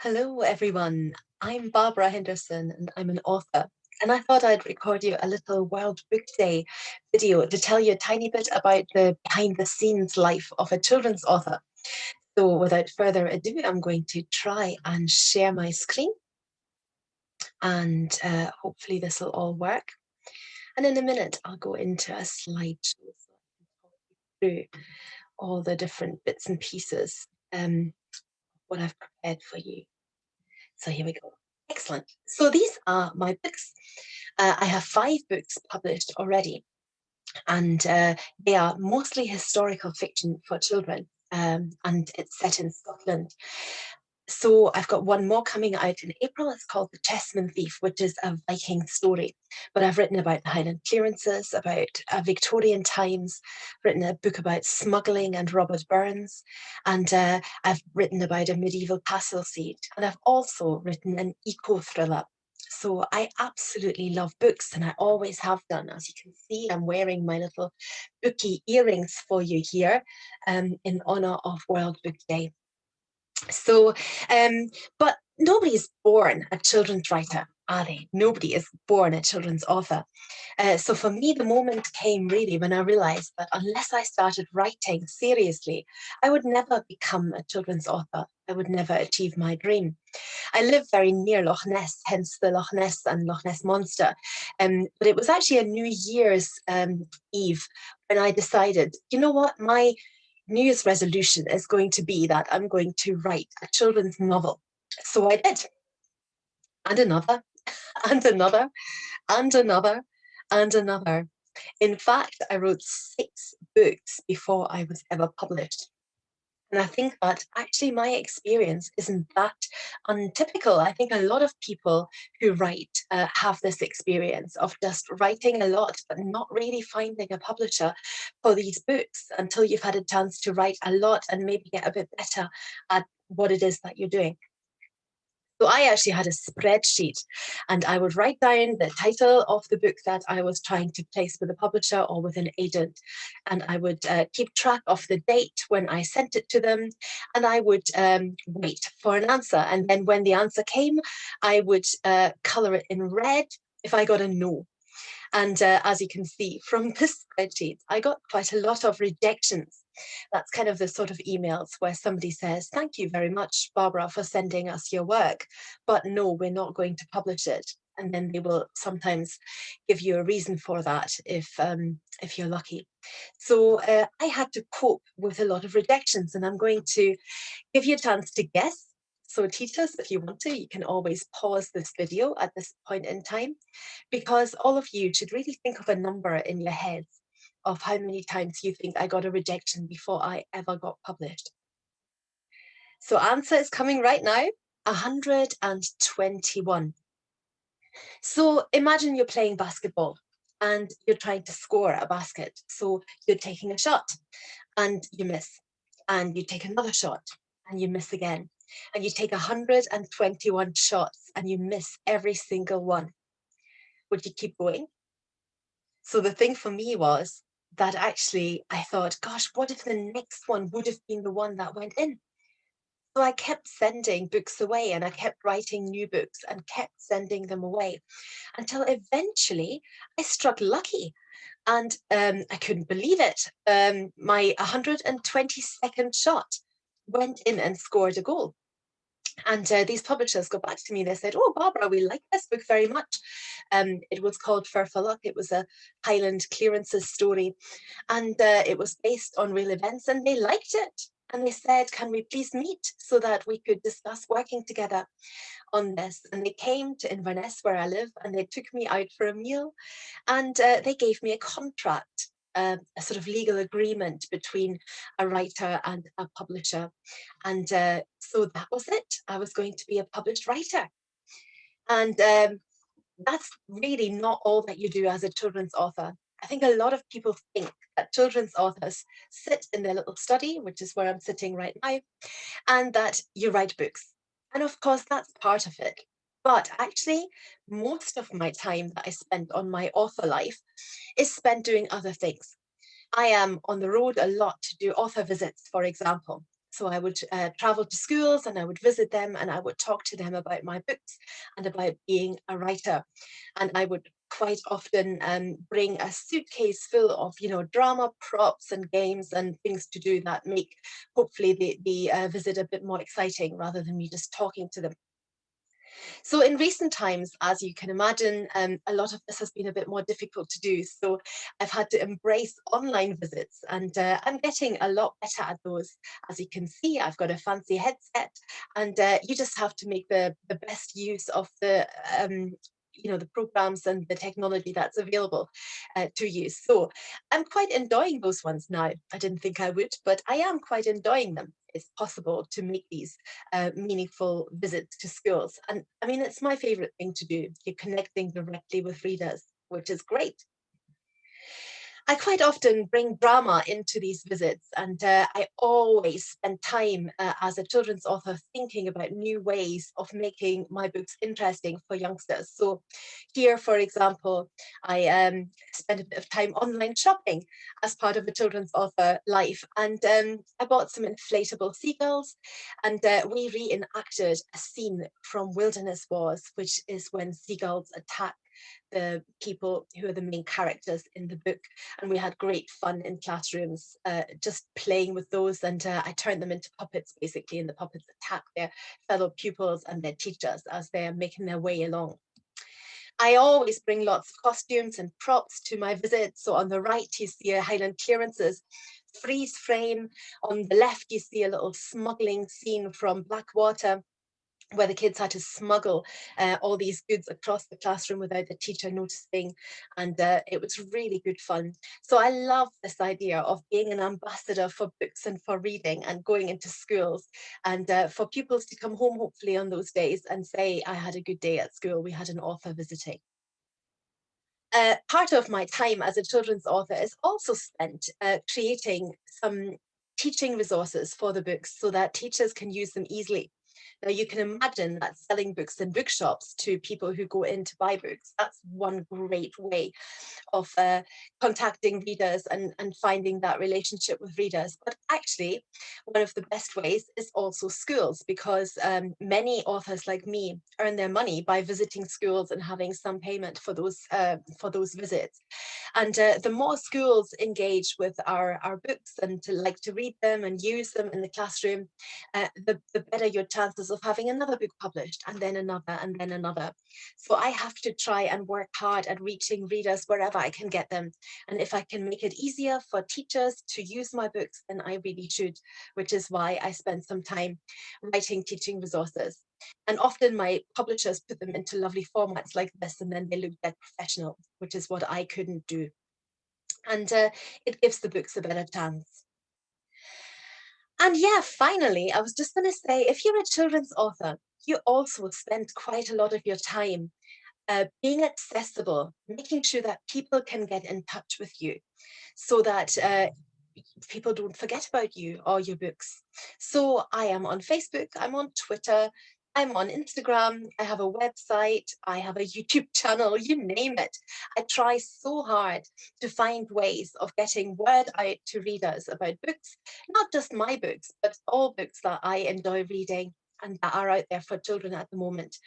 Hello, everyone. I'm Barbara Henderson, and I'm an author. And I thought I'd record you a little World Book Day video to tell you a tiny bit about the behind the scenes life of a children's author. So, without further ado, I'm going to try and share my screen, and hopefully, this will all work. And in a minute, I'll go into a slideshow so I can talk you through all the different bits and pieces, what I've prepared for you. So here we go. Excellent. So these are my books. I have 5 books published already, and they are mostly historical fiction for children, and it's set in Scotland. So I've got one more coming out in April. It's called The Chessman Thief, which is a Viking story. But I've written about the Highland clearances, about Victorian times, written a book about smuggling and Robert Burns, and I've written about a medieval castle siege. And I've also written an eco-thriller. So I absolutely love books, and I always have done. As you can see, I'm wearing my little booky earrings for you here, in honour of World Book Day. So, but nobody is born a children's writer, are they? Nobody is born a children's author. So for me, the moment came really when I realized that unless I started writing seriously, I would never become a children's author. I would never achieve my dream. I live very near Loch Ness, hence the Loch Ness and Loch Ness Monster. But it was actually a New Year's Eve when I decided, you know what, my New Year's resolution is going to be that I'm going to write a children's novel. So I did. And another, and another, and another, and another. In fact, I wrote 6 books before I was ever published. And I think that actually my experience isn't that untypical. I think a lot of people who write have this experience of just writing a lot, but not really finding a publisher for these books until you've had a chance to write a lot and maybe get a bit better at what it is that you're doing. So I actually had a spreadsheet, and I would write down the title of the book that I was trying to place with a publisher or with an agent. And I would keep track of the date when I sent it to them, and I would wait for an answer. And then when the answer came, I would color it in red if I got a no. And as you can see from this spreadsheet, I got quite a lot of rejections. That's kind of the sort of emails where somebody says, "Thank you very much, Barbara, for sending us your work, but no, we're not going to publish it." And then they will sometimes give you a reason for that if you're lucky. So I had to cope with a lot of rejections, and I'm going to give you a chance to guess. So teachers, if you want to, you can always pause this video at this point in time, because all of you should really think of a number in your heads of how many times you think I got a rejection before I ever got published. So answer is coming right now, 121. So imagine you're playing basketball and you're trying to score a basket. So you're taking a shot and you miss, and you take another shot and you miss again, and you take 121 shots and you miss every single one. Would you keep going? So the thing for me was that actually I thought, gosh, what if the next one would have been the one that went in? So I kept sending books away, and I kept writing new books and kept sending them away until eventually I struck lucky. And I couldn't believe it. My 122nd shot went in and scored a goal. And these publishers got back to me. They said, "Oh, Barbara, we like this book very much." It was called Fur for Luck. It was a Highland clearances story, and it was based on real events, and they liked it. And they said, "Can we please meet so that we could discuss working together on this?" And they came to Inverness, where I live, and they took me out for a meal, and they gave me a contract, a sort of legal agreement between a writer and a publisher. And so that was it. I was going to be a published writer. And that's really not all that you do as a children's author. I think a lot of people think that children's authors sit in their little study, which is where I'm sitting right now, and that you write books. And of course, that's part of it. But actually, most of my time that I spent on my author life is spent doing other things. I am on the road a lot to do author visits, for example. So I would travel to schools and I would visit them and I would talk to them about my books and about being a writer. And I would quite often bring a suitcase full of, drama props and games and things to do that make hopefully the visit a bit more exciting rather than me just talking to them. So in recent times, as you can imagine, a lot of this has been a bit more difficult to do. So I've had to embrace online visits, and I'm getting a lot better at those. As you can see, I've got a fancy headset, and you just have to make the best use of the programs and the technology that's available to you. So I'm quite enjoying those ones now. I didn't think I would, but I am quite enjoying them. It's possible to make these meaningful visits to schools. And I mean, it's my favorite thing to do. You're connecting directly with readers, which is great. I quite often bring drama into these visits, and I always spend time as a children's author thinking about new ways of making my books interesting for youngsters. So, here, for example, I spent a bit of time online shopping as part of a children's author life, and I bought some inflatable seagulls, and we reenacted a scene from Wilderness Wars, which is when seagulls attack the people who are the main characters in the book. And we had great fun in classrooms just playing with those. And I turned them into puppets, basically, and the puppets attack their fellow pupils and their teachers as they're making their way along. I always bring lots of costumes and props to my visits. So on the right, you see a Highland Clearances freeze frame. On the left, you see a little smuggling scene from Blackwater, where the kids had to smuggle all these goods across the classroom without the teacher noticing. And it was really good fun. So I love this idea of being an ambassador for books and for reading and going into schools and for pupils to come home, hopefully, on those days and say, I had a good day at school. We had an author visiting. Part of my time as a children's author is also spent creating some teaching resources for the books so that teachers can use them easily. Now, you can imagine that selling books in bookshops to people who go in to buy books, that's one great way of contacting readers and finding that relationship with readers. But actually, one of the best ways is also schools, because many authors like me earn their money by visiting schools and having some payment for those visits. And the more schools engage with our books and to like to read them and use them in the classroom, the better your chances of having another book published, and then another, and then another. So I have to try and work hard at reaching readers wherever I can get them. And if I can make it easier for teachers to use my books, then I really should, which is why I spend some time writing teaching resources. And often my publishers put them into lovely formats like this, and then they look dead professional, which is what I couldn't do. And it gives the books a better chance. And yeah, finally, I was just going to say, if you're a children's author, you also spend quite a lot of your time being accessible, making sure that people can get in touch with you so that people don't forget about you or your books. So I am on Facebook, I'm on Twitter, I'm on Instagram, I have a website, I have a YouTube channel, you name it. I try so hard to find ways of getting word out to readers about books, not just my books, but all books that I enjoy reading and that are out there for children at the moment.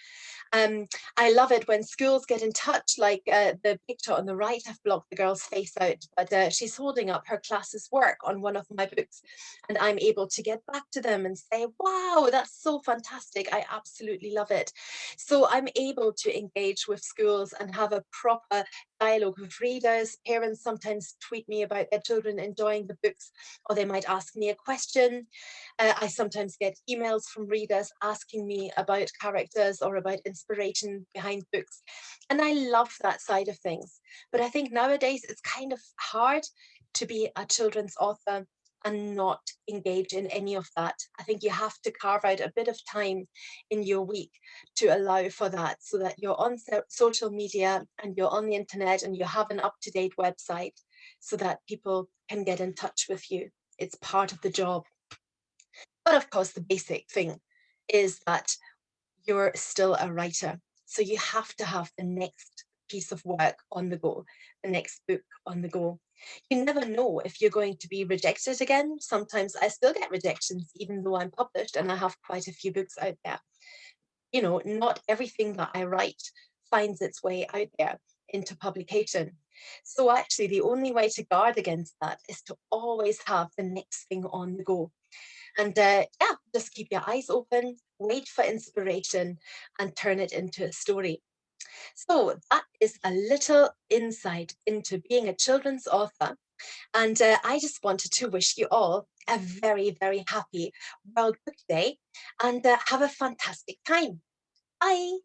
Um, I love it when schools get in touch, like the picture on the right. I've blocked the girl's face out, but she's holding up her class's work on one of my books, and I'm able to get back to them and say, wow, that's so fantastic. I absolutely love it. So I'm able to engage with schools and have a proper dialogue with readers. Parents sometimes tweet me about their children enjoying the books, or they might ask me a question. I sometimes get emails from readers asking me about characters or about inspiration behind books. And I love that side of things. But I think nowadays it's kind of hard to be a children's author and not engage in any of that. I think you have to carve out a bit of time in your week to allow for that, so that you're on social media and you're on the internet and you have an up-to-date website so that people can get in touch with you. It's part of the job. But of course, the basic thing is that you're still a writer. So you have to have the next piece of work on the go, the next book on the go. You never know if you're going to be rejected again. Sometimes I still get rejections, even though I'm published and I have quite a few books out there. Not everything that I write finds its way out there into publication. So actually, the only way to guard against that is to always have the next thing on the go. And yeah, just keep your eyes open, wait for inspiration, and turn it into a story. So that is a little insight into being a children's author. And I just wanted to wish you all a very, very happy World Book Day and have a fantastic time. Bye.